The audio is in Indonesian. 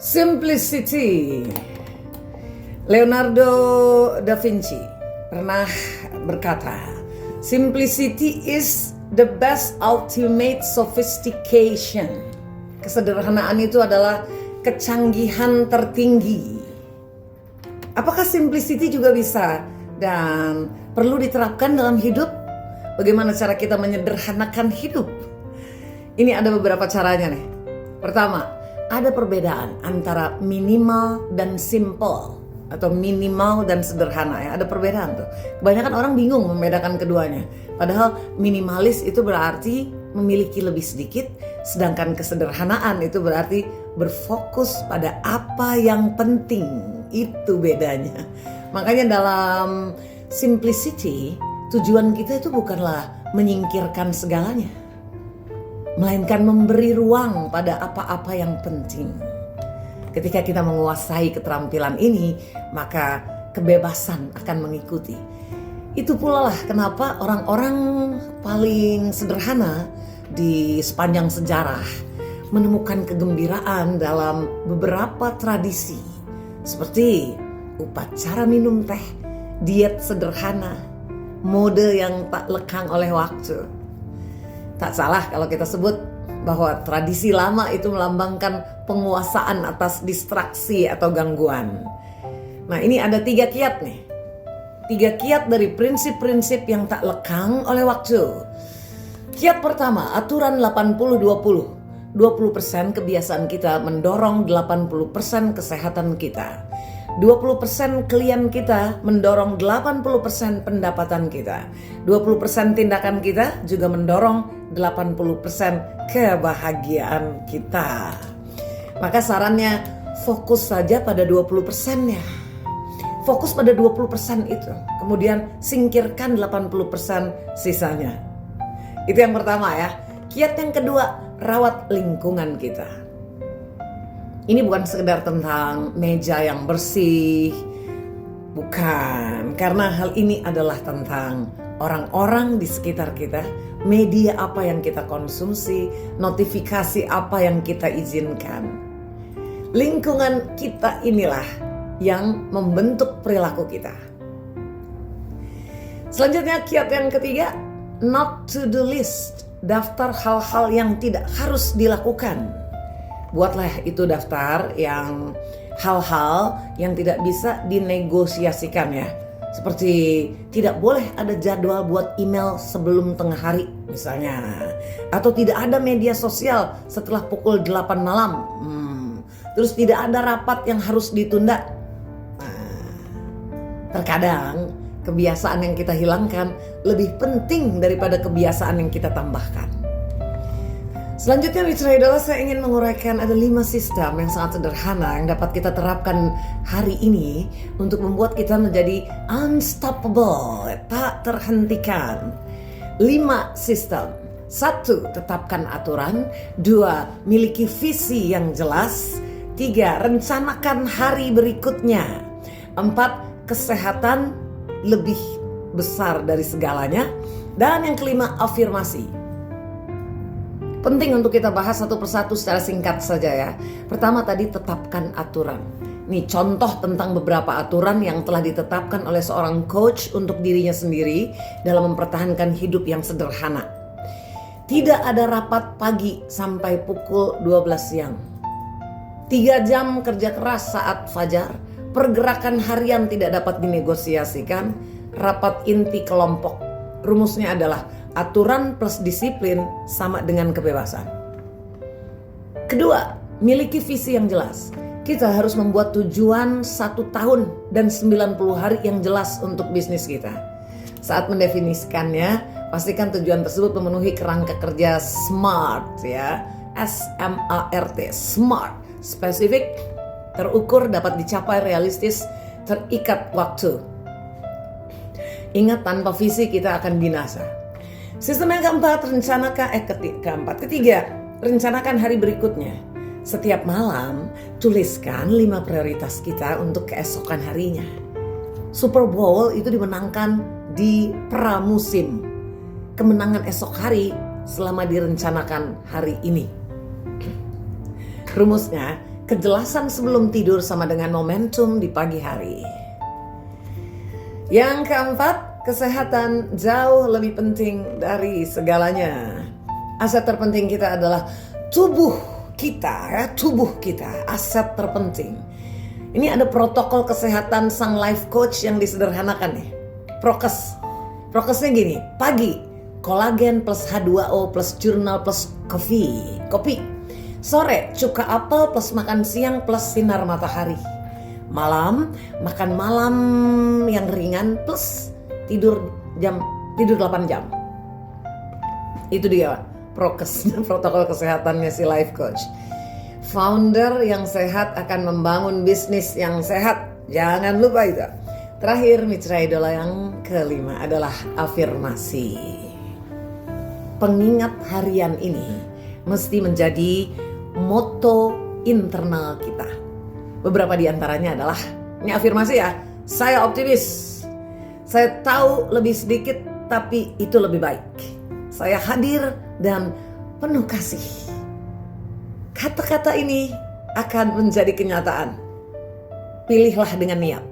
Simplicity. Leonardo da Vinci pernah berkata, "Simplicity is the best ultimate sophistication." Kesederhanaan itu adalah kecanggihan tertinggi. Apakah simplicity juga bisa dan perlu diterapkan dalam hidup? Bagaimana cara kita menyederhanakan hidup? Ini ada beberapa caranya nih. Pertama, ada perbedaan antara minimal dan simple atau minimal dan sederhana ya. Ada perbedaan tuh. Kebanyakan orang bingung membedakan keduanya. Padahal minimalis itu berarti memiliki lebih sedikit, sedangkan kesederhanaan itu berarti berfokus pada apa yang penting. Itu bedanya. Makanya dalam simplicity, tujuan kita itu bukanlah menyingkirkan segalanya, melainkan memberi ruang pada apa-apa yang penting. Ketika kita menguasai keterampilan ini, maka kebebasan akan mengikuti. Itu pula lah kenapa orang-orang paling sederhana di sepanjang sejarah menemukan kegembiraan dalam beberapa tradisi, seperti upacara minum teh, diet sederhana, mode yang tak lekang oleh waktu. Tak salah kalau kita sebut bahwa tradisi lama itu melambangkan penguasaan atas distraksi atau gangguan. Nah, ini ada 3 kiat nih. 3 kiat dari prinsip-prinsip yang tak lekang oleh waktu. Kiat pertama, aturan 80-20. 20% kebiasaan kita mendorong 80% kesehatan kita. 20% klien kita mendorong 80% pendapatan kita. 20% tindakan kita juga mendorong 80% kebahagiaan kita. Maka sarannya fokus saja pada 20%-nya. Fokus pada 20% itu. Kemudian singkirkan 80% sisanya. Itu yang pertama ya. Kiat yang kedua, rawat lingkungan kita. Ini bukan sekedar tentang meja yang bersih, bukan. Karena hal ini adalah tentang orang-orang di sekitar kita, media apa yang kita konsumsi, notifikasi apa yang kita izinkan. Lingkungan kita inilah yang membentuk perilaku kita. Selanjutnya kiat yang ketiga, not to do list. Daftar hal-hal yang tidak harus dilakukan. Buatlah itu daftar yang hal-hal yang tidak bisa dinegosiasikan ya. Seperti tidak boleh ada jadwal buat email sebelum tengah hari misalnya. Atau tidak ada media sosial setelah pukul 8 malam. Terus tidak ada rapat yang harus ditunda. Terkadang kebiasaan yang kita hilangkan lebih penting daripada kebiasaan yang kita tambahkan. Selanjutnya Mitra Idola, saya ingin menguraikan ada 5 sistem yang sangat sederhana yang dapat kita terapkan hari ini untuk membuat kita menjadi unstoppable, tak terhentikan. 5 sistem. 1. Tetapkan aturan. 2. Miliki visi yang jelas. 3. Rencanakan hari berikutnya. 4. Kesehatan lebih besar dari segalanya. Dan yang kelima, afirmasi. Penting untuk kita bahas satu persatu secara singkat saja ya. Pertama tadi, tetapkan aturan. Nih contoh tentang beberapa aturan yang telah ditetapkan oleh seorang coach untuk dirinya sendiri dalam mempertahankan hidup yang sederhana. Tidak ada rapat pagi sampai pukul 12 siang. 3 jam kerja keras saat fajar. Pergerakan harian tidak dapat dinegosiasikan. Rapat inti kelompok. Rumusnya adalah aturan plus disiplin sama dengan kebebasan. Kedua, miliki visi yang jelas. Kita harus membuat tujuan 1 tahun dan 90 hari yang jelas untuk bisnis kita. Saat mendefinisikannya, pastikan tujuan tersebut memenuhi kerangka kerja SMART ya. SMART, SMART. Spesifik, terukur, dapat dicapai, realistis, terikat waktu. Ingat, tanpa visi kita akan binasa. Sistem yang keempat, ketiga, rencanakan hari berikutnya. Setiap malam, tuliskan 5 prioritas kita untuk keesokan harinya. Super Bowl itu dimenangkan di pramusim. Kemenangan esok hari selama direncanakan hari ini. Rumusnya, kejelasan sebelum tidur sama dengan momentum di pagi hari. Yang keempat, kesehatan jauh lebih penting dari segalanya. Aset terpenting kita adalah tubuh kita, ya, tubuh kita, aset terpenting. Ini ada protokol kesehatan sang life coach yang disederhanakan nih. Prokesnya gini, pagi kolagen plus H2O plus jurnal plus kopi. Sore cuka apel plus makan siang plus sinar matahari. Malam makan malam yang ringan plus tidur 8 jam. Itu dia protokol kesehatannya si life coach. Founder yang sehat akan membangun bisnis yang sehat. Jangan lupa itu. Terakhir, mitra idola yang kelima adalah afirmasi. Pengingat harian ini mesti menjadi moto internal kita. Beberapa di antaranya adalah, ini afirmasi ya, saya optimis. Saya tahu lebih sedikit tapi itu lebih baik. Saya hadir dan penuh kasih. Kata-kata ini akan menjadi kenyataan. Pilihlah dengan niat.